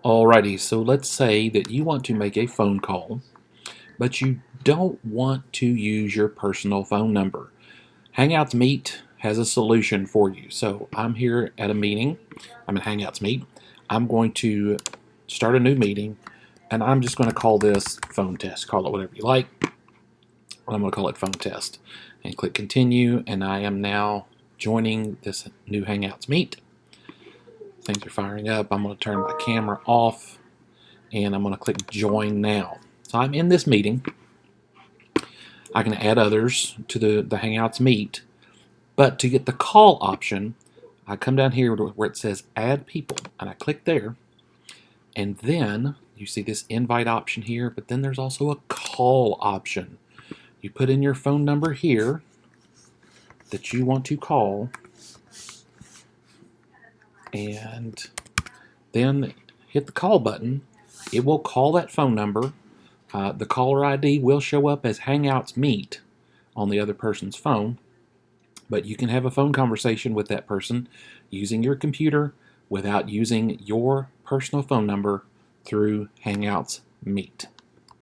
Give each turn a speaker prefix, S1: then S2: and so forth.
S1: Alrighty, so let's say that you want to make a phone call, but you don't want to use your personal phone number. Hangouts Meet has a solution for you. So I'm here at a meeting. I'm in Hangouts Meet. I'm going to start a new meeting, and I'm just going to call this phone test. Call it whatever you like. I'm going to call it phone test. And click continue, and I am now joining this new Hangouts Meet. Things are firing up. I'm going to turn my camera off, and I'm going to click join now. So I'm in this meeting. I can add others to the Hangouts Meet, but to get the call option, I come down here where it says add people, and I click there, and then you see this invite option here, but then there's also a call option. You put in your phone number here that you want to call, and then hit the call button. It will call that phone number. The caller ID will show up as Hangouts Meet on the other person's phone, but you can have a phone conversation with that person using your computer without using your personal phone number through Hangouts Meet.